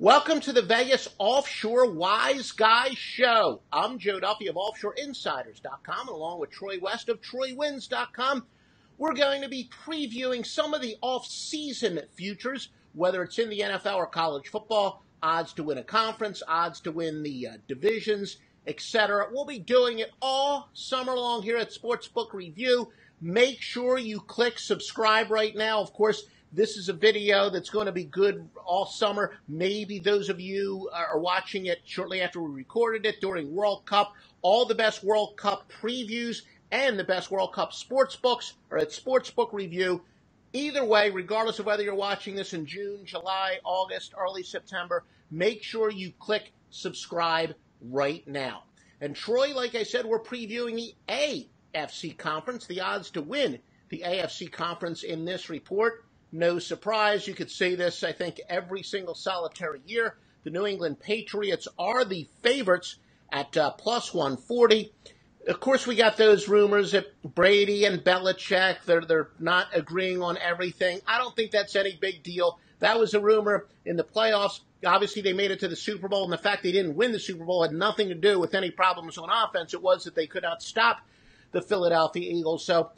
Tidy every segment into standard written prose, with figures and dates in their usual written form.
Welcome to the Vegas Offshore Wise Guys Show. I'm Joe Duffy of OffshoreInsiders.com, and along with Troy West of TroyWins.com, we're going to be previewing some of the off-season futures, whether it's in the NFL or college football, odds to win a conference, odds to win the divisions, etc. We'll be doing it all summer long here at Sportsbook Review. Make sure you click subscribe right now. Of course, this is a video that's going to be good all summer. Maybe those of you are watching it shortly after we recorded it during World Cup. All the best World Cup previews and the best World Cup sports books are at Sportsbook Review. Either way, regardless of whether you're watching this in June, July, August, early September, make sure you click subscribe right now. And Troy, like I said, we're previewing the AFC conference, the odds to win the AFC conference in this report. No surprise, you could say this, I think, every single solitary year. The New England Patriots are the favorites at plus 140. Of course, we got those rumors that Brady and Belichick, they're not agreeing on everything. I don't think that's any big deal. That was a rumor in the playoffs. Obviously, they made it to the Super Bowl, and the fact they didn't win the Super Bowl had nothing to do with any problems on offense. It was that they could not stop the Philadelphia Eagles. So,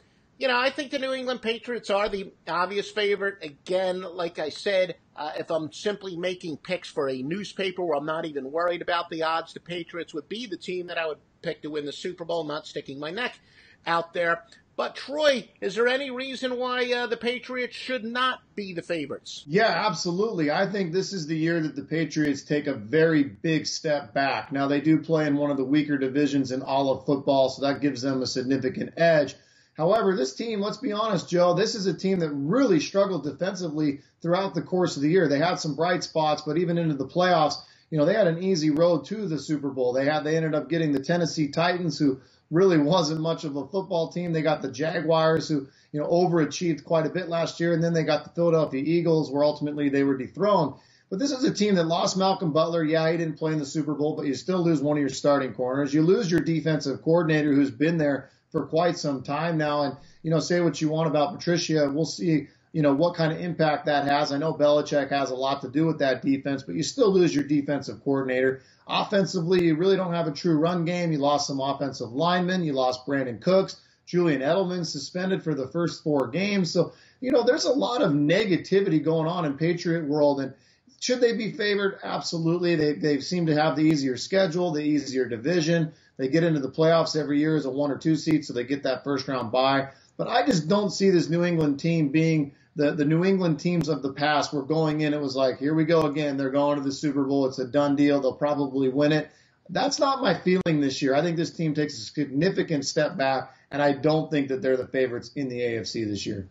I think the New England Patriots are the obvious favorite. Again, like I said, if I'm simply making picks for a newspaper where I'm not even worried about the odds, the Patriots would be the team that I would pick to win the Super Bowl, not sticking my neck out there. But, Troy, is there any reason why the Patriots should not be the favorites? Yeah, absolutely. I think this is the year that the Patriots take a very big step back. Now, they do play in one of the weaker divisions in all of football, so that gives them a significant edge. However, this team, let's be honest, Joe, this is a team that really struggled defensively throughout the course of the year. They had some bright spots, but even into the playoffs, they had an easy road to the Super Bowl. They ended up getting the Tennessee Titans, who really wasn't much of a football team. They got the Jaguars, who, overachieved quite a bit last year. And then they got the Philadelphia Eagles, where ultimately they were dethroned. But this is a team that lost Malcolm Butler. Yeah, he didn't play in the Super Bowl, but you still lose one of your starting corners. You lose your defensive coordinator, who's been there for quite some time now. And, say what you want about Patricia. We'll see, what kind of impact that has. I know Belichick has a lot to do with that defense, but you still lose your defensive coordinator. Offensively, you really don't have a true run game. You lost some offensive linemen. You lost Brandon Cooks. Julian Edelman suspended for the first 4 games. So, there's a lot of negativity going on in Patriot world. And should they be favored? Absolutely. They seem to have the easier schedule, the easier division. They get into the playoffs every year as a 1 or 2 seed, so they get that first round bye. But I just don't see this New England team being the New England teams of the past where going in, it was like, here we go again. They're going to the Super Bowl. It's a done deal. They'll probably win it. That's not my feeling this year. I think this team takes a significant step back, and I don't think that they're the favorites in the AFC this year.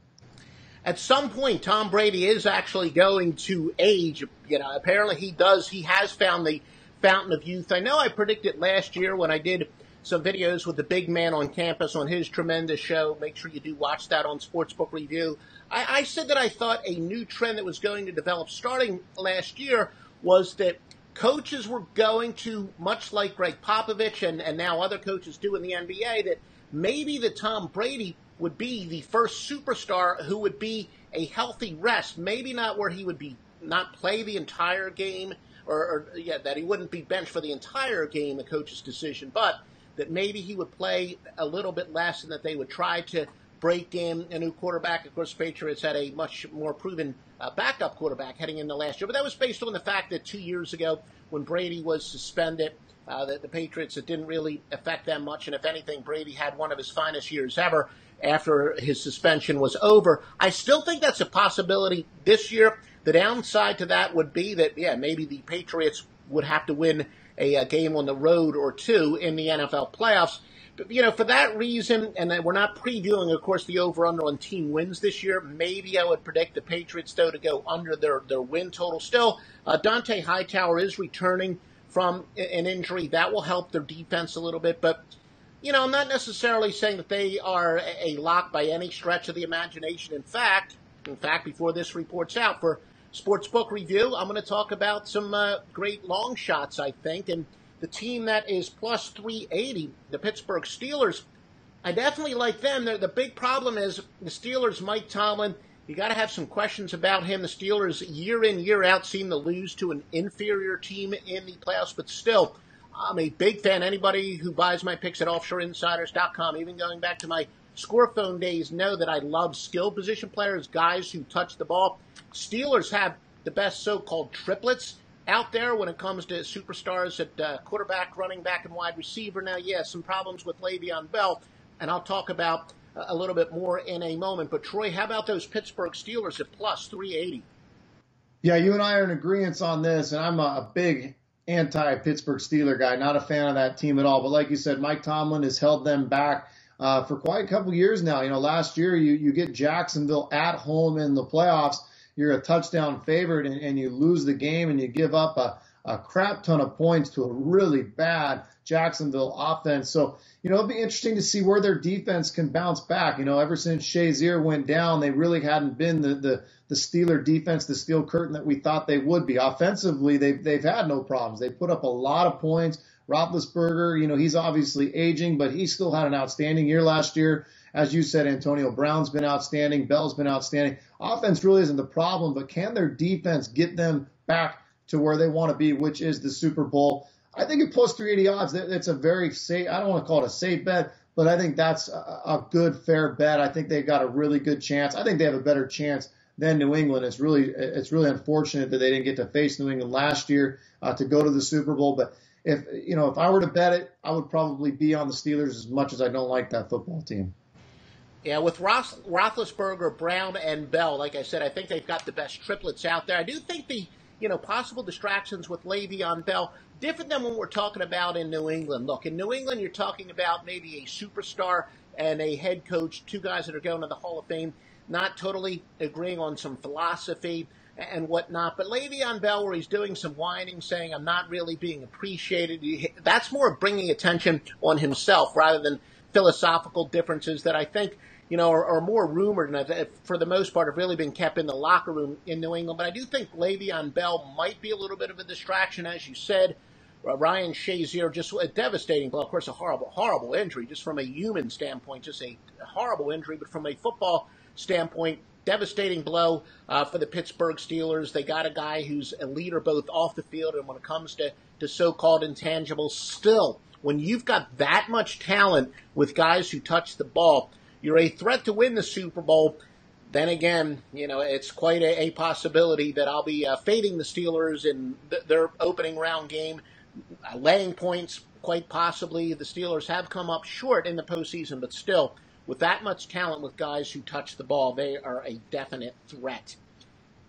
At some point, Tom Brady is actually going to age. Apparently he does. He has found the fountain of youth. I know I predicted last year when I did some videos with the big man on campus on his tremendous show. Make sure you do watch that on Sportsbook Review. I said that I thought a new trend that was going to develop starting last year was that coaches were going to, much like Greg Popovich and now other coaches do in the NBA, that maybe that Tom Brady would be the first superstar who would be a healthy rest. Maybe not where he would be not play the entire game, or that he wouldn't be benched for the entire game, the coach's decision, but that maybe he would play a little bit less and that they would try to break in a new quarterback. Of course, Patriots had a much more proven backup quarterback heading into last year, but that was based on the fact that 2 years ago when Brady was suspended, that the Patriots, it didn't really affect them much, and if anything, Brady had one of his finest years ever after his suspension was over. I still think that's a possibility this year. The downside to that would be that, maybe the Patriots would have to win a game on the road or 2 in the NFL playoffs. But, for that reason, and we're not previewing, of course, the over-under on team wins this year, maybe I would predict the Patriots, though, to go under their win total. Still, Dante Hightower is returning from an injury. That will help their defense a little bit. But, I'm not necessarily saying that they are a lock by any stretch of the imagination. In fact, before this report's out, for Sportsbook Review, I'm going to talk about some great long shots, I think, and the team that is plus 380, the Pittsburgh Steelers. I definitely like them. The big problem is the Steelers, Mike Tomlin, You got to have some questions about him. The Steelers, year in, year out, seem to lose to an inferior team in the playoffs, but still, I'm a big fan. Anybody who buys my picks at offshoreinsiders.com, even going back to my score phone days, know that I love skill position players, guys who touch the ball. Steelers have the best so-called triplets out there when it comes to superstars at quarterback, running back, and wide receiver. Now, some problems with Le'Veon Bell, and I'll talk about a little bit more in a moment. But, Troy, how about those Pittsburgh Steelers at plus 380? Yeah, you and I are in agreement on this, and I'm a big anti-Pittsburgh Steeler guy, not a fan of that team at all. But like you said, Mike Tomlin has held them back for quite a couple years now. Last year you get Jacksonville at home in the playoffs. You're a touchdown favorite, and you lose the game, and you give up a crap ton of points to a really bad Jacksonville offense. So, it'll be interesting to see where their defense can bounce back. Ever since Shazier went down, they really hadn't been the Steeler defense, the steel curtain that we thought they would be. Offensively, they've had no problems. They put up a lot of points. Roethlisberger, he's obviously aging, but he still had an outstanding year last year. As you said, Antonio Brown's been outstanding. Bell's been outstanding. Offense really isn't the problem, but can their defense get them back to where they want to be, which is the Super Bowl? I think at plus 380 odds, that's a very safe, I don't want to call it a safe bet, but I think that's a good, fair bet. I think they've got a really good chance. I think they have a better chance than New England. It's really unfortunate that they didn't get to face New England last year to go to the Super Bowl. But if I were to bet it, I would probably be on the Steelers as much as I don't like that football team. Yeah, with Roethlisberger, Brown, and Bell, like I said, I think they've got the best triplets out there. I do think the possible distractions with Le'Veon Bell, different than what we're talking about in New England. Look, in New England, you're talking about maybe a superstar and a head coach, two guys that are going to the Hall of Fame, not totally agreeing on some philosophy and whatnot. But Le'Veon Bell, where he's doing some whining, saying, I'm not really being appreciated, that's more bringing attention on himself rather than philosophical differences that I think are more rumored and for the most part have really been kept in the locker room in New England. But I do think Le'Veon Bell might be a little bit of a distraction, as you said. Ryan Shazier, just a devastating blow. Of course, a horrible injury, just from a human standpoint, just a horrible injury. But from a football standpoint, devastating blow for the Pittsburgh Steelers. They got a guy who's a leader both off the field and when it comes to so-called intangibles. Still, when you've got that much talent with guys who touch the ball, you're a threat to win the Super Bowl. Then again, it's quite a possibility that I'll be fading the Steelers in their opening round game, laying points, quite possibly. The Steelers have come up short in the postseason, but still, with that much talent with guys who touch the ball, they are a definite threat.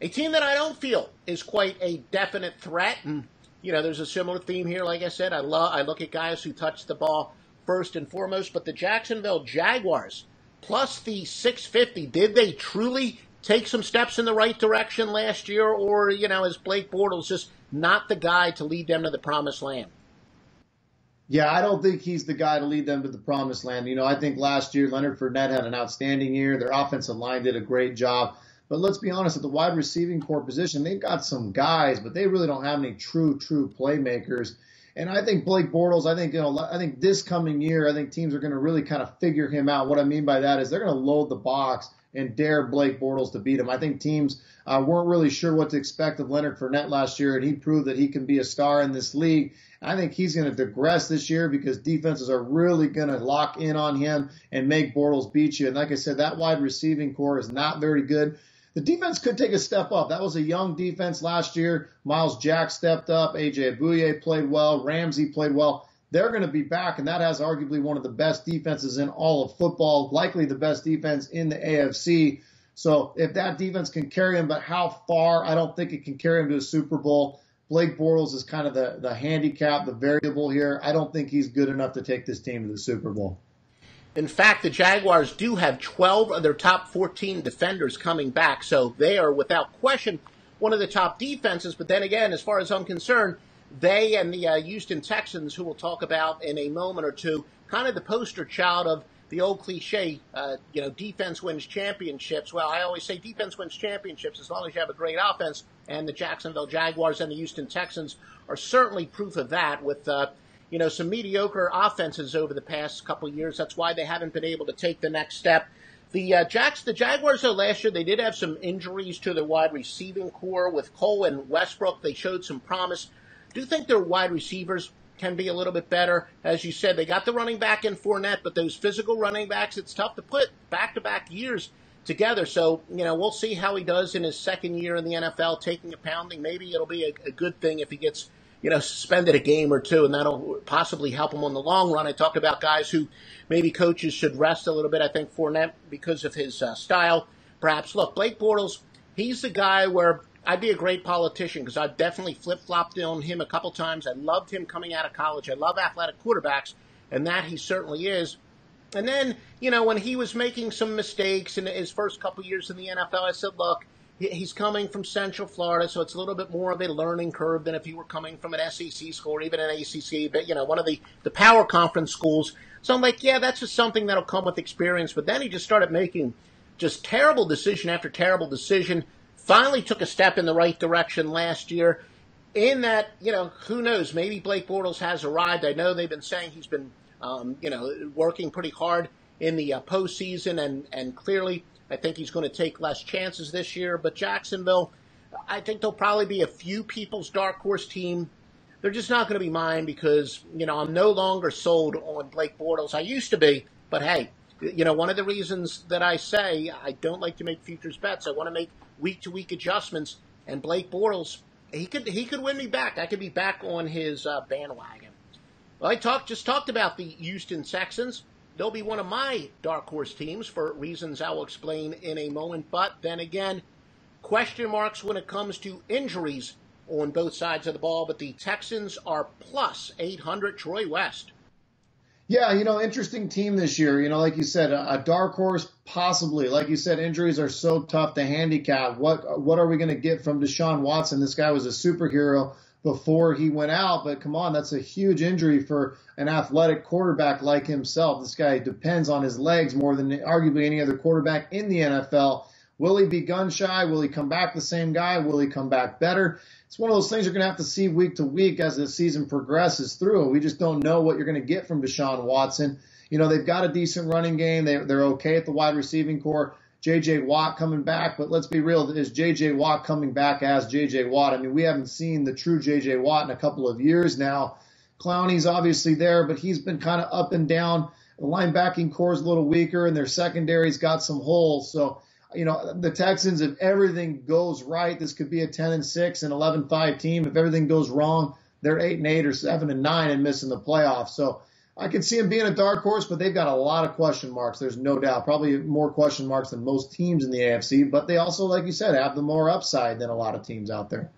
A team that I don't feel is quite a definite threat, and there's a similar theme here. Like I said, I look at guys who touch the ball first and foremost, but the Jacksonville Jaguars, plus the 650, did they truly take some steps in the right direction last year, or, is Blake Bortles just not the guy to lead them to the promised land? Yeah, I don't think he's the guy to lead them to the promised land. I think last year Leonard Fournette had an outstanding year. Their offensive line did a great job. But let's be honest, at the wide receiving core position, they've got some guys, but they really don't have any true playmakers. And I think Blake Bortles, I think this coming year, I think teams are going to really kind of figure him out. What I mean by that is they're going to load the box and dare Blake Bortles to beat him. I think teams weren't really sure what to expect of Leonard Fournette last year, and he proved that he can be a star in this league. I think he's going to digress this year because defenses are really going to lock in on him and make Bortles beat you. And like I said, that wide receiving core is not very good. The defense could take a step up. That was a young defense last year. Miles Jack stepped up. A.J. Abuye played well. Ramsey played well. They're going to be back, and that has arguably one of the best defenses in all of football, likely the best defense in the AFC. So if that defense can carry him, but how far, I don't think it can carry him to a Super Bowl. Blake Bortles is kind of the handicap, the variable here. I don't think he's good enough to take this team to the Super Bowl. In fact, the Jaguars do have 12 of their top 14 defenders coming back, so they are without question one of the top defenses. But then again, as far as I'm concerned, they and the Houston Texans, who we'll talk about in a moment or two, kind of the poster child of the old cliche, defense wins championships. Well, I always say defense wins championships as long as you have a great offense, and the Jacksonville Jaguars and the Houston Texans are certainly proof of that with some mediocre offenses over the past couple of years. That's why they haven't been able to take the next step. The Jaguars, though, last year, they did have some injuries to their wide receiving core. With Cole and Westbrook, they showed some promise. Do you think their wide receivers can be a little bit better? As you said, they got the running back in Fournette, but those physical running backs, it's tough to put back-to-back years together. So, we'll see how he does in his second year in the NFL, taking a pounding. Maybe it'll be a good thing if he gets suspended a game or two, and that'll possibly help him on the long run. I talked about guys who maybe coaches should rest a little bit. I think Fournette, because of his style, perhaps. Look, Blake Bortles, he's the guy where I'd be a great politician because I've definitely flip-flopped on him a couple times. I loved him coming out of college. I love athletic quarterbacks, and that he certainly is. And then, when he was making some mistakes in his first couple years in the NFL, I said, look, he's coming from Central Florida, so it's a little bit more of a learning curve than if he were coming from an SEC school or even an ACC, but, one of the power conference schools. So I'm like, yeah, that's just something that'll come with experience. But then he just started making just terrible decision after terrible decision, finally took a step in the right direction last year. In that, who knows, maybe Blake Bortles has arrived. I know they've been saying he's been, working pretty hard in the postseason, and clearly I think he's going to take less chances this year. But Jacksonville, I think they'll probably be a few people's dark horse team. They're just not going to be mine because, I'm no longer sold on Blake Bortles. I used to be, but hey, one of the reasons that I say I don't like to make futures bets, I want to make week-to-week adjustments, and Blake Bortles, he could win me back. I could be back on his bandwagon. Well, I just talked about the Houston Texans. They'll be one of my dark horse teams for reasons I will explain in a moment. But then again, question marks when it comes to injuries on both sides of the ball. But the Texans are plus 800. Troy West. Yeah, interesting team this year. Like you said, a dark horse possibly. Like you said, injuries are so tough to handicap. What are we going to get from Deshaun Watson? This guy was a superhero before he went out, but come on, that's a huge injury for an athletic quarterback like himself. This guy depends on his legs more than arguably any other quarterback in the NFL. Will he be gun shy? Will he come back the same guy? Will he come back better? It's one of those things you're going to have to see week to week as the season progresses through. We just don't know what you're going to get from Deshaun Watson. They've got a decent running game. They're okay at the wide receiving core. J.J. Watt coming back, but let's be real, is J.J. Watt coming back as J.J. Watt? I mean, we haven't seen the true J.J. Watt in a couple of years now. Clowney's obviously there, but he's been kind of up and down. The linebacking core is a little weaker, and their secondary's got some holes. So, the Texans, if everything goes right, this could be a 10-6 and 11-5 team. If everything goes wrong, they're 8-8 or 7-9 and missing the playoffs. So I can see them being a dark horse, but they've got a lot of question marks. There's no doubt. Probably more question marks than most teams in the AFC, but they also, like you said, have the more upside than a lot of teams out there.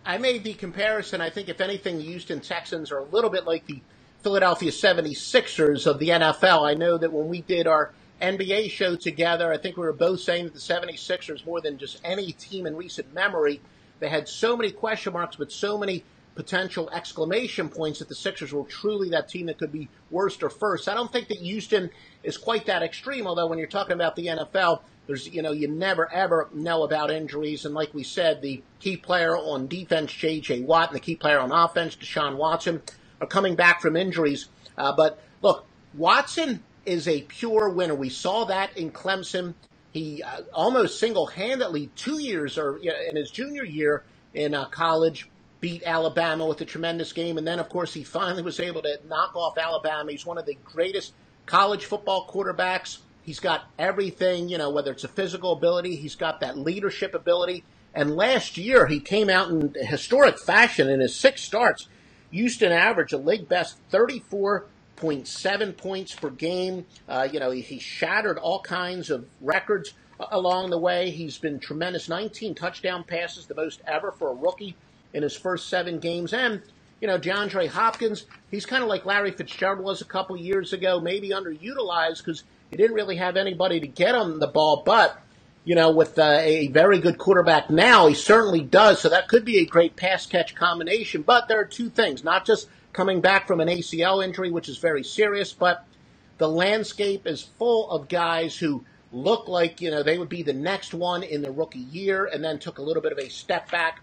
I made the comparison. I think, if anything, the Houston Texans are a little bit like the Philadelphia 76ers of the NFL. I know that when we did our NBA show together, I think we were both saying that the 76ers, more than just any team in recent memory, they had so many question marks, but so many potential exclamation points that the Sixers were truly that team that could be worst or first. I don't think that Houston is quite that extreme, although when you're talking about the NFL, there's, you never ever know about injuries. And like we said, the key player on defense, J.J. Watt, and the key player on offense, Deshaun Watson, are coming back from injuries. But look, Watson is a pure winner. We saw that in Clemson. He almost single-handedly 2 years, or in his junior year in college, beat Alabama with a tremendous game. And then, of course, he finally was able to knock off Alabama. He's one of the greatest college football quarterbacks. He's got everything, whether it's a physical ability, he's got that leadership ability. And last year, he came out in historic fashion in his 6 starts. Houston averaged a league best 34.7 points per game. He shattered all kinds of records along the way. He's been tremendous. 19 touchdown passes, the most ever for a rookie in his first 7 games. And, DeAndre Hopkins, he's kind of like Larry Fitzgerald was a couple years ago, maybe underutilized because he didn't really have anybody to get him the ball. But, with a very good quarterback now, he certainly does. So that could be a great pass-catch combination. But there are 2 things, not just coming back from an ACL injury, which is very serious, but the landscape is full of guys who look like, they would be the next one in their rookie year and then took a little bit of a step back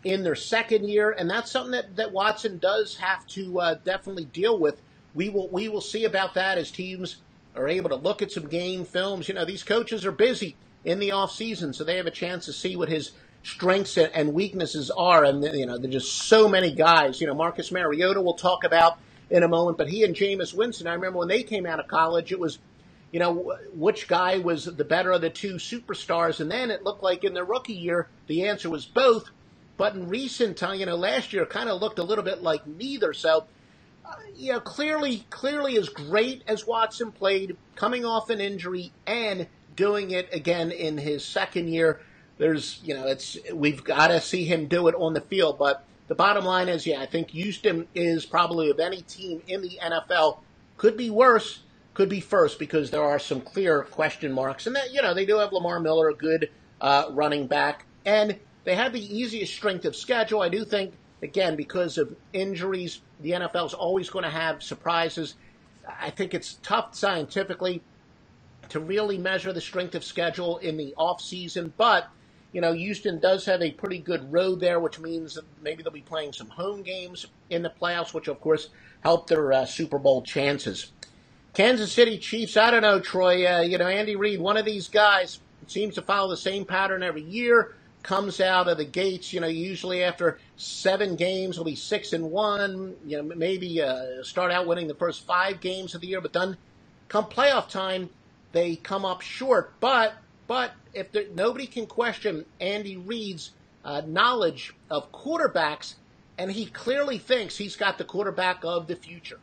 in their second year. And that's something that Watson does have to definitely deal with. We will see about that as teams are able to look at some game films. These coaches are busy in the offseason, so they have a chance to see what his strengths and weaknesses are. And, there's just so many guys. Marcus Mariota we'll talk about in a moment, but he and Jameis Winston, I remember when they came out of college, it was, which guy was the better of the two superstars. And then it looked like in their rookie year, the answer was both. But in recent time, last year kind of looked a little bit like neither. So, clearly as great as Watson played, coming off an injury and doing it again in his second year, we've got to see him do it on the field. But the bottom line is, I think Houston is probably, of any team in the NFL, could be worse, could be first, because there are some clear question marks. And that, they do have Lamar Miller, a good running back, and they have the easiest strength of schedule. I do think, again, because of injuries, the NFL is always going to have surprises. I think it's tough scientifically to really measure the strength of schedule in the offseason, but Houston does have a pretty good road there, which means that maybe they'll be playing some home games in the playoffs, which, of course, help their Super Bowl chances. Kansas City Chiefs, I don't know, Troy. Andy Reid, one of these guys, seems to follow the same pattern every year, comes out of the gates, usually after 7 games, will be 6-1, maybe start out winning the first 5 games of the year, but then come playoff time, they come up short. But if nobody can question Andy Reid's knowledge of quarterbacks, and he clearly thinks he's got the quarterback of the future.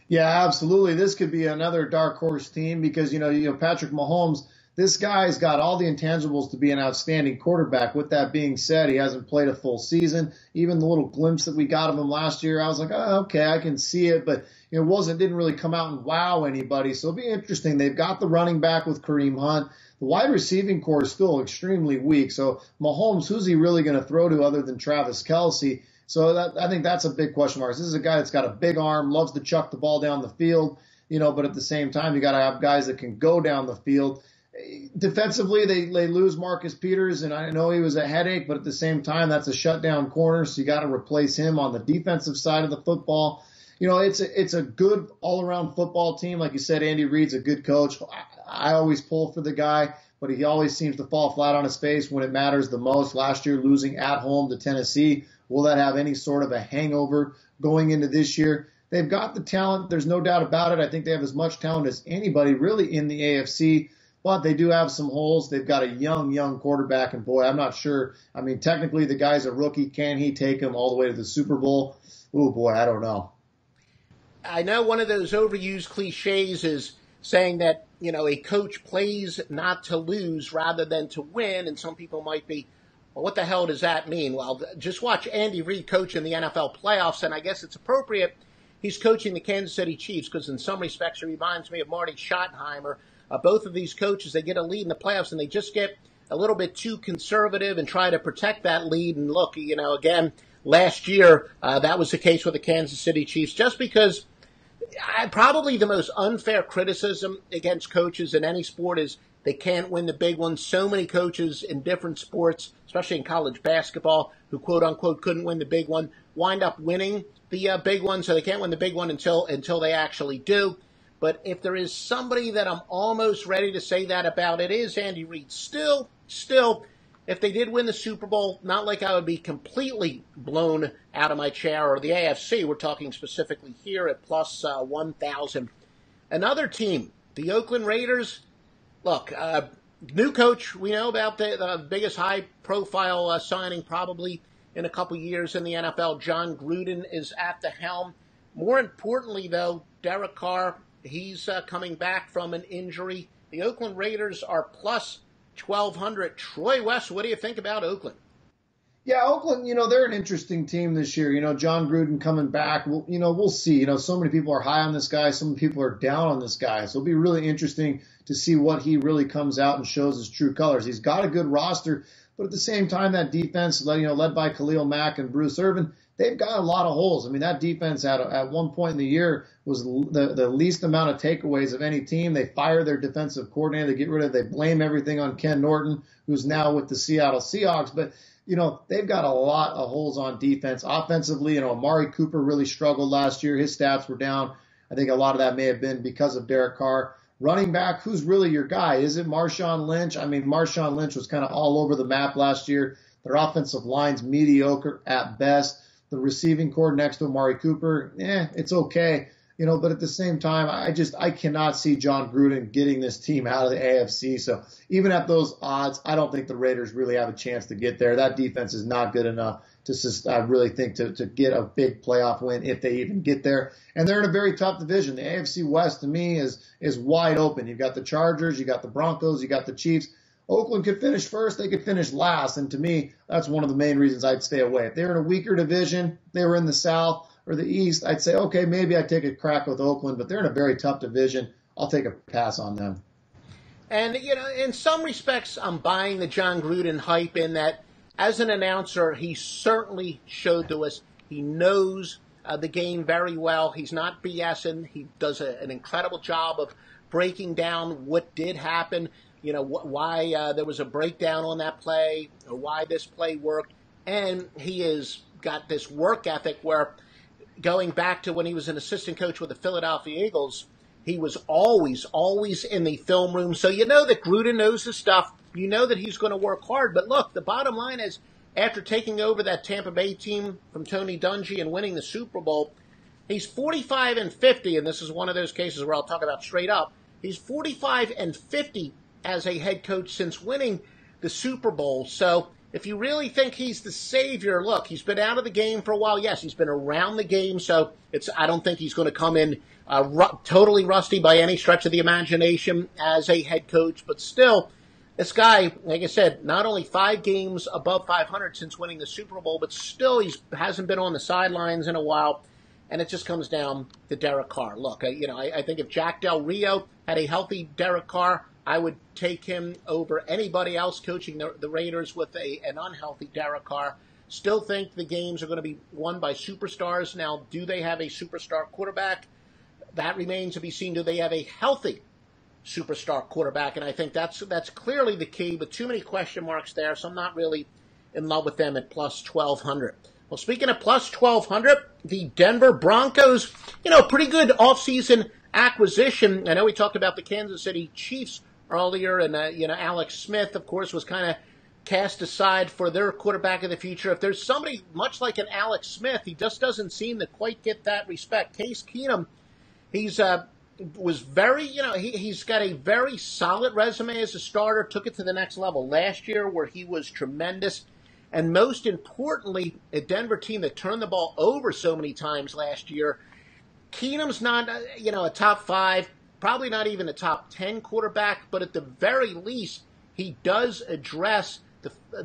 Yeah, absolutely. This could be another dark horse team because, Patrick Mahomes, this guy's got all the intangibles to be an outstanding quarterback. With that being said, he hasn't played a full season. Even the little glimpse that we got of him last year, I was like, oh, okay, I can see it. But didn't really come out and wow anybody. So it'll be interesting. They've got the running back with Kareem Hunt. The wide receiving core is still extremely weak. So Mahomes, who's he really going to throw to other than Travis Kelce? So I think that's a big question mark. This is a guy that's got a big arm, loves to chuck the ball down the field, but at the same time, you got to have guys that can go down the field. Defensively, they lose Marcus Peters, and I know he was a headache, but at the same time, that's a shutdown corner, so you got to replace him on the defensive side of the football. It's a good all-around football team. Like you said, Andy Reid's a good coach. I always pull for the guy, but he always seems to fall flat on his face when it matters the most. Last year, losing at home to Tennessee. Will that have any sort of a hangover going into this year? They've got the talent. There's no doubt about it. I think they have as much talent as anybody really in the AFC, but they do have some holes. They've got a young quarterback, and boy, I'm not sure. I mean, technically the guy's a rookie. Can he take him all the way to the Super Bowl? Oh, boy, I don't know. I know one of those overused cliches is saying that, a coach plays not to lose rather than to win, and some people might be, well, what the hell does that mean? Well, just watch Andy Reid coach in the NFL playoffs, and I guess it's appropriate he's coaching the Kansas City Chiefs because in some respects he reminds me of Marty Schottenheimer. Both of these coaches, they get a lead in the playoffs, and they just get a little bit too conservative and try to protect that lead. And look, again, last year that was the case with the Kansas City Chiefs, just because probably the most unfair criticism against coaches in any sport is they can't win the big ones. So many coaches in different sports, especially in college basketball, who quote-unquote couldn't win the big one, wind up winning the big one, so they can't win the big one until they actually do. But if there is somebody that I'm almost ready to say that about, it is Andy Reid. Still, if they did win the Super Bowl, not like I would be completely blown out of my chair, or the AFC, we're talking specifically here at plus 1,000. Another team, the Oakland Raiders. Look, new coach, we know about the biggest high-profile signing probably in a couple years in the NFL. John Gruden is at the helm. More importantly, though, Derek Carr, he's coming back from an injury. The Oakland Raiders are plus 1,200. Troy West, what do you think about Oakland? Yeah, Oakland, they're an interesting team this year. John Gruden coming back. We'll see. So many people are high on this guy. Some people are down on this guy. So it'll be really interesting to see what he really comes out and shows his true colors. He's got a good roster, but at the same time, that defense, led by Khalil Mack and Bruce Irvin, they've got a lot of holes. I mean, that defense at one point in the year was the least amount of takeaways of any team. They fire their defensive coordinator. They blame everything on Ken Norton, who's now with the Seattle Seahawks. But they've got a lot of holes on defense. Offensively, Amari Cooper really struggled last year. His stats were down. I think a lot of that may have been because of Derek Carr. Running back, who's really your guy? Is it Marshawn Lynch? I mean, Marshawn Lynch was kind of all over the map last year. Their offensive line's mediocre at best. The receiving core next to Amari Cooper, it's okay. But at the same time, I cannot see John Gruden getting this team out of the AFC. So even at those odds, I don't think the Raiders really have a chance to get there. That defense is not good enough I really think to get a big playoff win if they even get there. And they're in a very tough division. The AFC West to me is wide open. You've got the Chargers, you got the Broncos, you got the Chiefs. Oakland could finish first, they could finish last. And to me, that's one of the main reasons I'd stay away. If they were in a weaker division, they were in the South or the East, I'd say, okay, maybe I'd take a crack with Oakland, but they're in a very tough division. I'll take a pass on them. And, in some respects, I'm buying the John Gruden hype in that as an announcer, he certainly showed to us he knows the game very well. He's not BSing. He does an incredible job of breaking down what did happen, why there was a breakdown on that play, or why this play worked. And he has got this work ethic where, going back to when he was an assistant coach with the Philadelphia Eagles, he was always in the film room. So that Gruden knows his stuff. You know that he's going to work hard. But look, the bottom line is, after taking over that Tampa Bay team from Tony Dungy and winning the Super Bowl, he's 45-50, and this is one of those cases where I'll talk about straight up. He's 45-50 as a head coach since winning the Super Bowl. So if you really think he's the savior, look, he's been out of the game for a while. Yes, he's been around the game, so I don't think he's going to come in totally rusty by any stretch of the imagination as a head coach. But still, this guy, like I said, not only 5 games above 500 since winning the Super Bowl, but still he hasn't been on the sidelines in a while. And it just comes down to Derek Carr. Look, I think if Jack Del Rio had a healthy Derek Carr, I would take him over anybody else coaching the Raiders with an unhealthy Derek Carr. Still think the games are going to be won by superstars. Now, do they have a superstar quarterback? That remains to be seen. Do they have a healthy superstar quarterback? And I think that's clearly the key, but too many question marks there, so I'm not really in love with them at plus 1,200. Well, speaking of plus 1,200, the Denver Broncos, pretty good offseason acquisition. I know we talked about the Kansas City Chiefs earlier, and, Alex Smith, of course, was kind of cast aside for their quarterback of the future. If there's somebody much like an Alex Smith, he just doesn't seem to quite get that respect. Case Keenum, he's got a very solid resume as a starter, took it to the next level last year where he was tremendous. And most importantly, a Denver team that turned the ball over so many times last year. Keenum's not, a top 5, probably not even a top 10 quarterback, but at the very least, he does address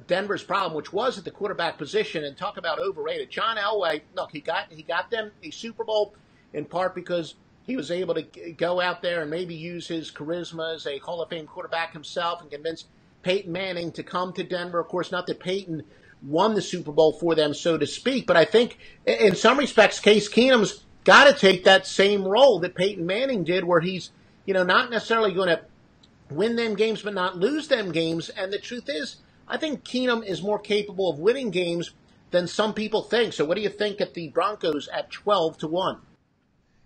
Denver's problem, which was at the quarterback position. And talk about overrated. John Elway, look, he got them a Super Bowl in part because he was able to go out there and maybe use his charisma as a Hall of Fame quarterback himself and convince Peyton Manning to come to Denver. Of course, not that Peyton won the Super Bowl for them, so to speak, but I think in some respects, Case Keenum's got to take that same role that Peyton Manning did, where he's, not necessarily going to win them games, but not lose them games. And the truth is, I think Keenum is more capable of winning games than some people think. So what do you think at the Broncos at 12-1?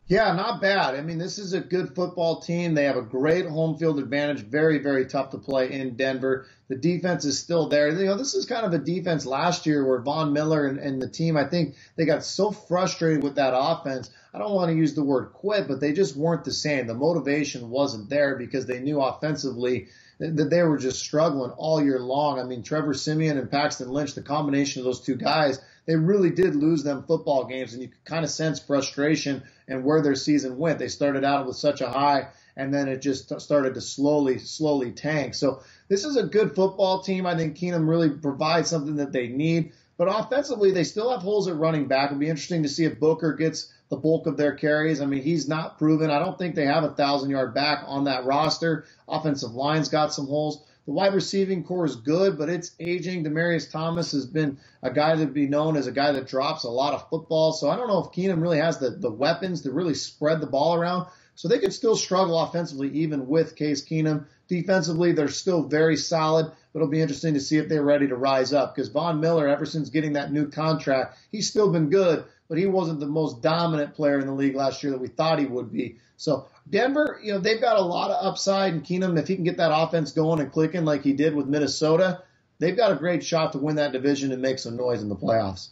Yeah, not bad. I mean, this is a good football team. They have a great home field advantage. Very, very tough to play in Denver. The defense is still there. This is kind of a defense last year where Von Miller and the team, I think they got so frustrated with that offense. I don't want to use the word quit, but they just weren't the same. The motivation wasn't there because they knew offensively that they were just struggling all year long. I mean, Trevor Siemian and Paxton Lynch, the combination of those two guys, they really did lose them football games, and you could kind of sense frustration and where their season went. They started out with such a high, and then it just started to slowly tank. So this is a good football team. I think Keenum really provides something that they need. But offensively, they still have holes at running back. It'll be interesting to see if Booker gets the bulk of their carries. I mean, he's not proven. I don't think they have a 1,000-yard back on that roster. Offensive line's got some holes. The wide receiving core is good, but it's aging. Demaryius Thomas has been a guy that would be known as a guy that drops a lot of footballs. So I don't know if Keenum really has the weapons to really spread the ball around. So they could still struggle offensively even with Case Keenum. Defensively, they're still very solid, but it'll be interesting to see if they're ready to rise up because Von Miller, ever since getting that new contract, he's still been good, but he wasn't the most dominant player in the league last year that we thought he would be. So Denver, they've got a lot of upside, and Keenum, if he can get that offense going and clicking like he did with Minnesota, they've got a great shot to win that division and make some noise in the playoffs.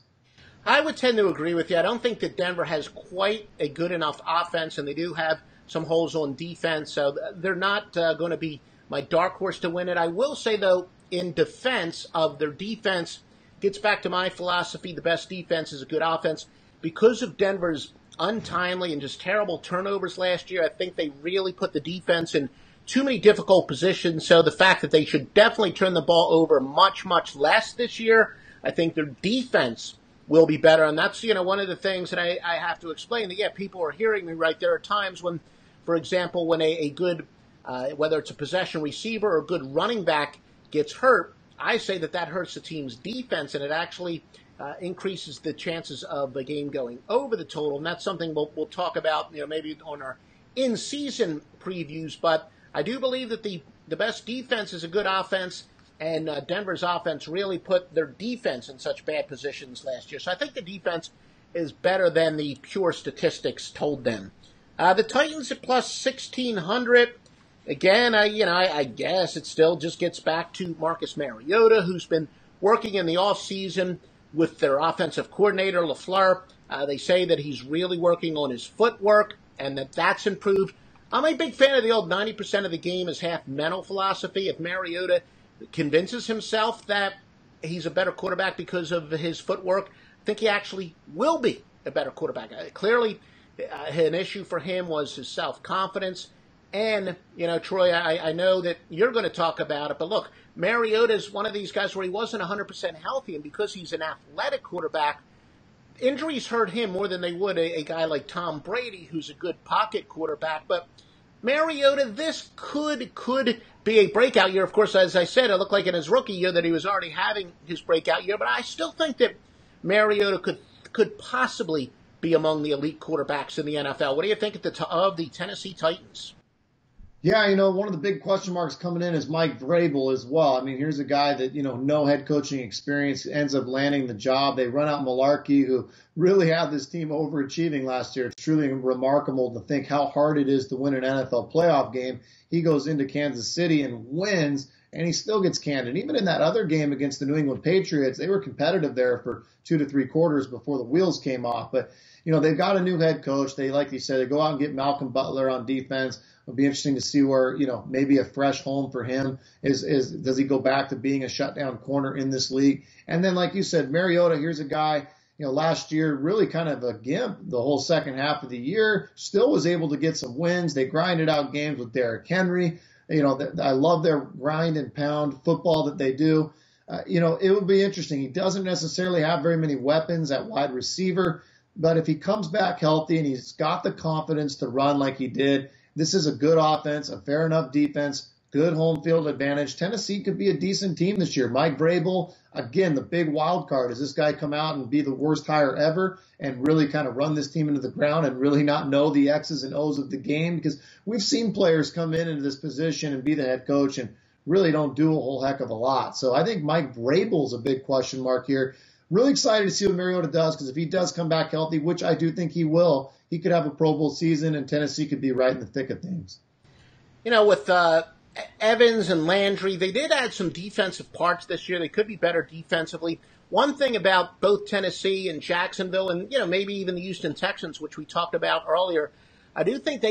I would tend to agree with you. I don't think that Denver has quite a good enough offense, and they do have some holes on defense, so they're not going to be my dark horse to win it. I will say, though, in defense of their defense, gets back to my philosophy, the best defense is a good offense. Because of Denver's untimely and just terrible turnovers last year, I think they really put the defense in too many difficult positions, so the fact that they should definitely turn the ball over much, much less this year, I think their defense will be better. And that's, one of the things that I have to explain. That, people are hearing me right. There are times when, for example, when a good, whether it's a possession receiver or a good running back gets hurt, I say that hurts the team's defense, and it actually increases the chances of the game going over the total. And that's something we'll talk about, maybe on our in-season previews. But I do believe that the best defense is a good offense. And Denver's offense really put their defense in such bad positions last year. So I think the defense is better than the pure statistics told them. The Titans at plus 1,600. Again, I guess it still just gets back to Marcus Mariota, who's been working in the offseason with their offensive coordinator, LaFleur. They say that he's really working on his footwork and that's improved. I'm a big fan of the old 90% of the game is half mental philosophy. If Mariota convinces himself that he's a better quarterback because of his footwork, I think he actually will be a better quarterback. Clearly, an issue for him was his self-confidence. And, Troy, I know that you're going to talk about it, but look, Mariota is one of these guys where he wasn't 100% healthy, and because he's an athletic quarterback, injuries hurt him more than they would a guy like Tom Brady, who's a good pocket quarterback. But Mariota, this could be a breakout year. Of course, as I said, it looked like in his rookie year that he was already having his breakout year, but I still think that Mariota could possibly be among the elite quarterbacks in the NFL. What do you think of the Tennessee Titans? Yeah, one of the big question marks coming in is Mike Vrabel as well. I mean, here's a guy that, no head coaching experience, ends up landing the job. They run out Malarkey, who really had this team overachieving last year. It's truly remarkable to think how hard it is to win an NFL playoff game. He goes into Kansas City and wins, and he still gets canned. And even in that other game against the New England Patriots, they were competitive there for 2 to 3 quarters before the wheels came off. But, they've got a new head coach. They, like you said, they go out and get Malcolm Butler on defense. It'll be interesting to see where, maybe a fresh home for him is does he go back to being a shutdown corner in this league? And then, like you said, Mariota, here's a guy, last year really kind of a gimp the whole second half of the year, still was able to get some wins. They grinded out games with Derrick Henry. I love their grind and pound football that they do. It would be interesting. He doesn't necessarily have very many weapons at wide receiver, but if he comes back healthy and he's got the confidence to run like he did, this is a good offense, a fair enough defense, good home field advantage. Tennessee could be a decent team this year. Mike Vrabel, again, the big wild card. Does this guy come out and be the worst hire ever and really kind of run this team into the ground and really not know the X's and O's of the game? Because we've seen players come into this position and be the head coach and really don't do a whole heck of a lot. So I think Mike Vrabel's a big question mark here. Really excited to see what Mariota does, because if he does come back healthy, which I do think he will, he could have a Pro Bowl season and Tennessee could be right in the thick of things. With Evans and Landry, they did add some defensive parts this year. They could be better defensively. One thing about both Tennessee and Jacksonville and, maybe even the Houston Texans, which we talked about earlier, I do think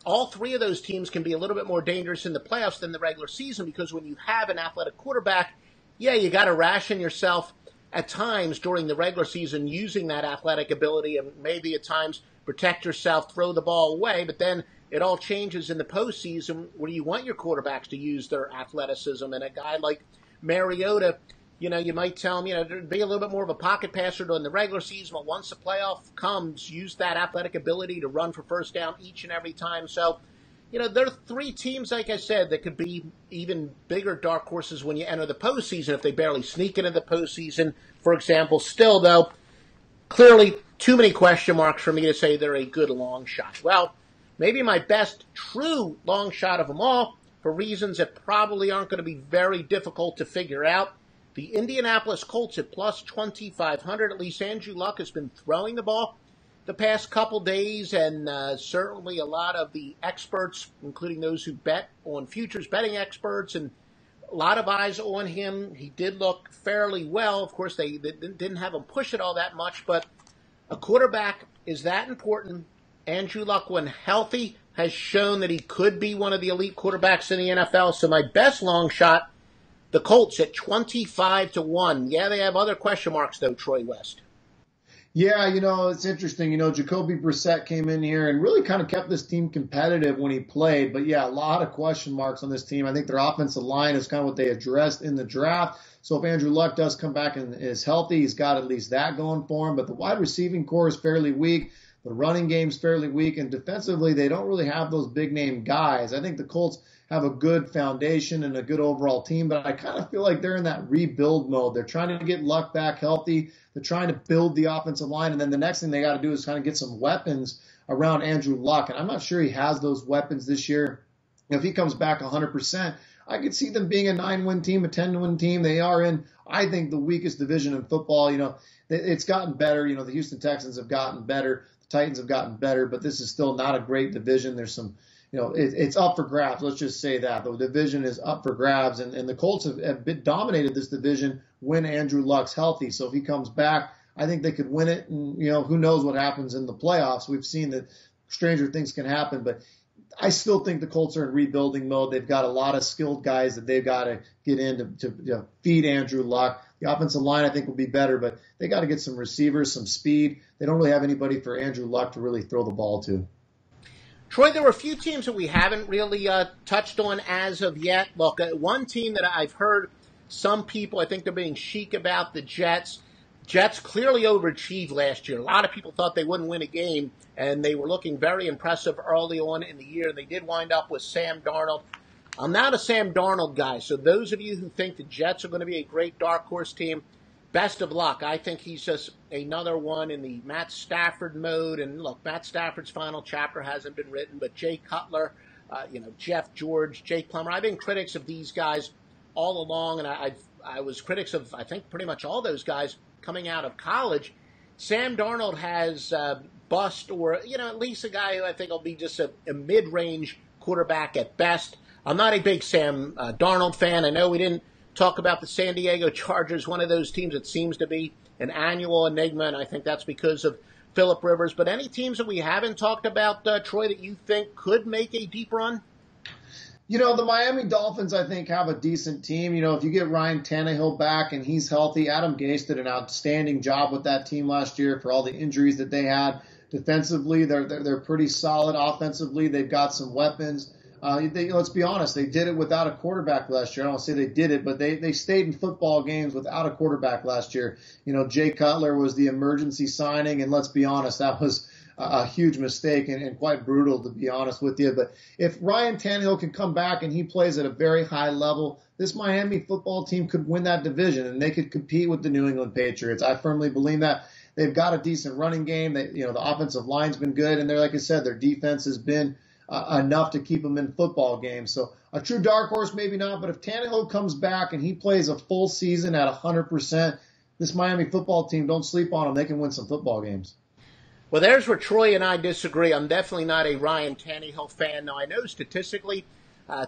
all three of those teams can be a little bit more dangerous in the playoffs than the regular season, because when you have an athletic quarterback, you got to ration yourself at times during the regular season using that athletic ability and maybe at times protect yourself, throw the ball away, but then it all changes in the postseason where you want your quarterbacks to use their athleticism. And a guy like Mariota, you might tell him, be a little bit more of a pocket passer during the regular season, but once the playoff comes, use that athletic ability to run for first down each and every time. So, there are three teams, like I said, that could be even bigger dark horses when you enter the postseason if they barely sneak into the postseason, for example. Still, though, clearly too many question marks for me to say they're a good long shot. Well, maybe my best true long shot of them all, for reasons that probably aren't going to be very difficult to figure out. The Indianapolis Colts at plus 2,500. At least Andrew Luck has been throwing the ball the past couple days, and certainly a lot of the experts, including those who bet on futures, betting experts, and a lot of eyes on him. He did look fairly well. Of course, they didn't have him push it all that much, but a quarterback is that important. Andrew Luck, when healthy, has shown that he could be one of the elite quarterbacks in the NFL. So my best long shot, the Colts at 25-1. Yeah, they have other question marks, though, Troy West. Yeah, it's interesting. Jacoby Brissett came in here and really kind of kept this team competitive when he played. But, yeah, a lot of question marks on this team. I think their offensive line is kind of what they addressed in the draft. So if Andrew Luck does come back and is healthy, he's got at least that going for him. But the wide receiving core is fairly weak. The running game's fairly weak. And defensively, they don't really have those big-name guys. I think the Colts have a good foundation and a good overall team, but I kind of feel like they're in that rebuild mode. They're trying to get Luck back healthy. They're trying to build the offensive line, and then the next thing they got to do is kind of get some weapons around Andrew Luck, and I'm not sure he has those weapons this year. If he comes back 100%, I could see them being a 9-win team, a 10-win team. They are in, I think, the weakest division in football. It's gotten better. The Houston Texans have gotten better. The Titans have gotten better, but this is still not a great division. There's some it's up for grabs. Let's just say that. The division is up for grabs, and the Colts have dominated this division when Andrew Luck's healthy. So if he comes back, I think they could win it. And, who knows what happens in the playoffs. We've seen that stranger things can happen, but I still think the Colts are in rebuilding mode. They've got a lot of skilled guys that they've got to get in to feed Andrew Luck. The offensive line, I think, will be better, but they got to get some receivers, some speed. They don't really have anybody for Andrew Luck to really throw the ball to. Troy, there were a few teams that we haven't really touched on as of yet. Look, one team that I've heard some people, I think they're being chic about, the Jets. Jets clearly overachieved last year. A lot of people thought they wouldn't win a game, and they were looking very impressive early on in the year. They did wind up with Sam Darnold. I'm not a Sam Darnold guy, so those of you who think the Jets are going to be a great dark horse team, best of luck. I think he's just another one in the Matt Stafford mode. And look, Matt Stafford's final chapter hasn't been written, but Jay Cutler, Jeff George, Jake Plummer, I've been critics of these guys all along, and I was critics of, I think, pretty much all those guys coming out of college. Sam Darnold has bust, or, at least a guy who I think will be just a mid-range quarterback at best. I'm not a big Sam Darnold fan. I know we didn't talk about the San Diego Chargers, one of those teams that seems to be an annual enigma, and I think that's because of Phillip Rivers. But any teams that we haven't talked about, Troy, that you think could make a deep run? The Miami Dolphins, I think, have a decent team. If you get Ryan Tannehill back and he's healthy, Adam Gase did an outstanding job with that team last year for all the injuries that they had. Defensively, they're pretty solid. Offensively, they've got some weapons. Let's be honest, they did it without a quarterback last year. I don't say they did it, but they stayed in football games without a quarterback last year. Jay Cutler was the emergency signing, and let's be honest, that was a huge mistake and quite brutal, to be honest with you. But if Ryan Tannehill can come back and he plays at a very high level, this Miami football team could win that division, and they could compete with the New England Patriots. I firmly believe that. They've got a decent running game. The offensive line's been good, and like I said, their defense has been enough to keep them in football games. So a true dark horse, maybe not, but if Tannehill comes back and he plays a full season at 100%, this Miami football team, don't sleep on them. They can win some football games. Well, there's where Troy and I disagree. I'm definitely not a Ryan Tannehill fan. Now, I know statistically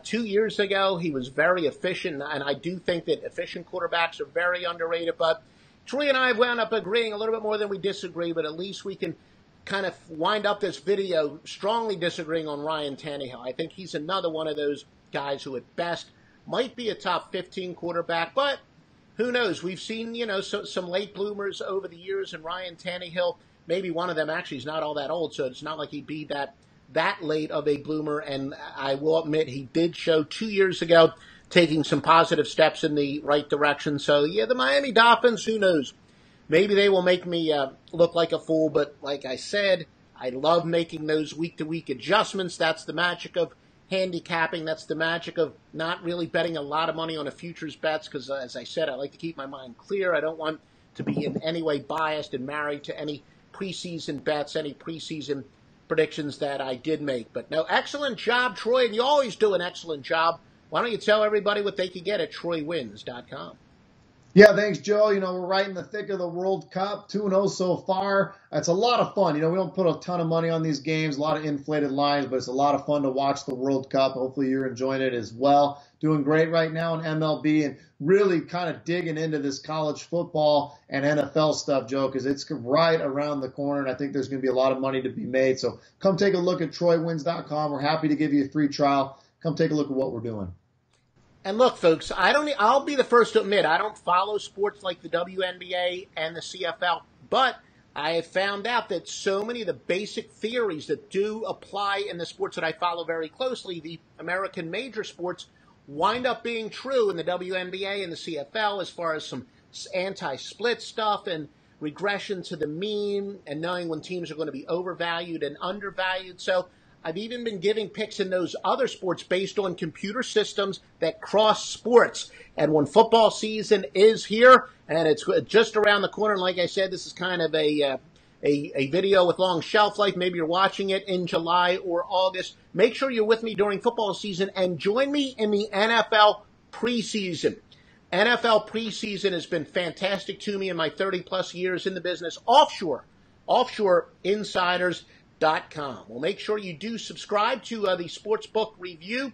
2 years ago he was very efficient, and I do think that efficient quarterbacks are very underrated, but Troy and I have wound up agreeing a little bit more than we disagree, but at least we can kind of wind up this video strongly disagreeing on Ryan Tannehill. I think he's another one of those guys who at best might be a top 15 quarterback, but who knows? We've seen, some late bloomers over the years, and Ryan Tannehill, maybe one of them actually is not all that old, so it's not like he'd be that late of a bloomer, and I will admit he did show 2 years ago taking some positive steps in the right direction. So, yeah, the Miami Dolphins, who knows? Maybe they will make me look like a fool, but like I said, I love making those week-to-week adjustments. That's the magic of handicapping. That's the magic of not really betting a lot of money on a futures bets because, as I said, I like to keep my mind clear. I don't want to be in any way biased and married to any preseason bets, any preseason predictions that I did make. But no, excellent job, Troy, and you always do an excellent job. Why don't you tell everybody what they can get at TroyWins.com? Yeah, thanks, Joe. We're right in the thick of the World Cup, 2-0 so far. It's a lot of fun. We don't put a ton of money on these games, a lot of inflated lines, but it's a lot of fun to watch the World Cup. Hopefully you're enjoying it as well. Doing great right now in MLB and really kind of digging into this college football and NFL stuff, Joe, because it's right around the corner, and I think there's going to be a lot of money to be made. So come take a look at TroyWins.com. We're happy to give you a free trial. Come take a look at what we're doing. And look, folks, I'll be the first to admit I don't follow sports like the WNBA and the CFL, but I have found out that so many of the basic theories that do apply in the sports that I follow very closely, the American major sports, wind up being true in the WNBA and the CFL as far as some anti-split stuff and regression to the mean and knowing when teams are going to be overvalued and undervalued. So I've even been giving picks in those other sports based on computer systems that cross sports. And when football season is here, and it's just around the corner, and like I said, this is kind of a video with long shelf life. Maybe you're watching it in July or August. Make sure you're with me during football season and join me in the NFL preseason. NFL preseason has been fantastic to me in my 30-plus years in the business. Offshore Insiders.com. Well, make sure you do subscribe to the Sportsbook Review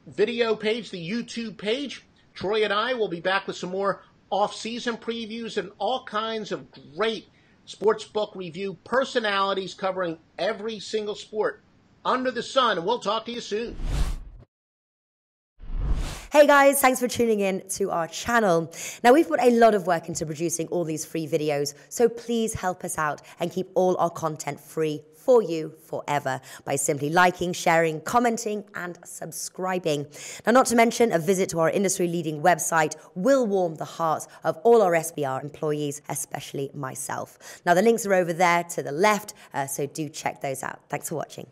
video page, the YouTube page. Troy and I will be back with some more off-season previews and all kinds of great Sportsbook Review personalities covering every single sport under the sun. And we'll talk to you soon. Hey guys, thanks for tuning in to our channel. Now, we've put a lot of work into producing all these free videos, so please help us out and keep all our content free for you forever by simply liking, sharing, commenting, and subscribing. Now, not to mention, a visit to our industry-leading website will warm the hearts of all our SBR employees, especially myself. Now, the links are over there to the left, so do check those out. Thanks for watching.